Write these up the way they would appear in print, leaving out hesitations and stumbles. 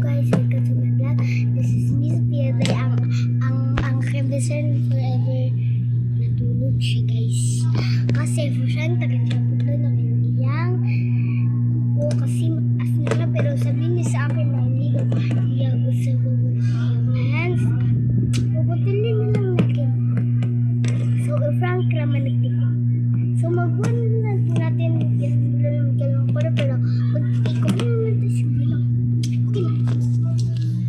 guys, welcome to my vlog. This is Miss Piede, ang Kevin forever natulog siya guys. Kasi for siya, tagal-tagal na iyang o kasi mataas na lang, pero sabihin niya sa akin na hindi daw iya gusto ko yung hands. Puputulin na lang natin. So, Frank naman nagtipid. So, mag-1 na natin yung bilang pero mag-ikot na natin sa bilang. Okay lang.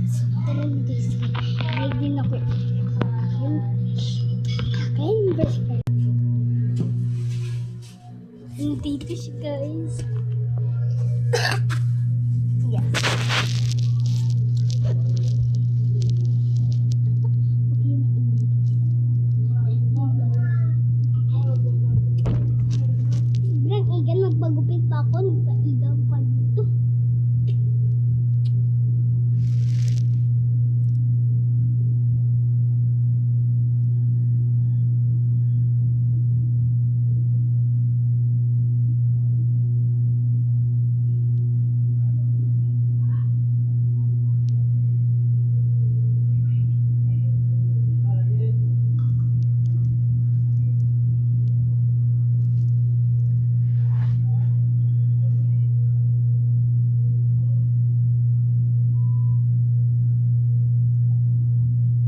So, tara na guys. Ready din ako. Kakain best friend. Nandito siya guys. Yes. Sobrang igan, magpagupit pa ako. Nagpaigaw pa dito.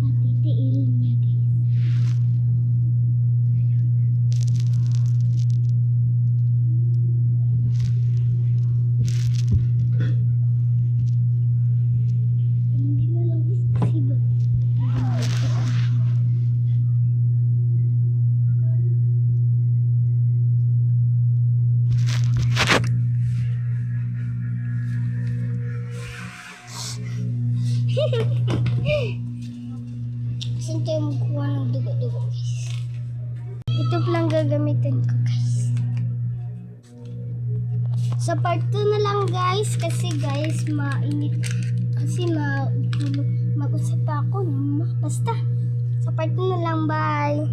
Matitiil niya guys. Hindi na lang kasi ba? Saan tayo magkuha ng dugo-dugo guys? Ito lang gagamitin ko guys. Sa part 2 na lang guys, kasi guys mainit. Kasi mag-usap pa ako. Basta, sa part 2 na lang, bye!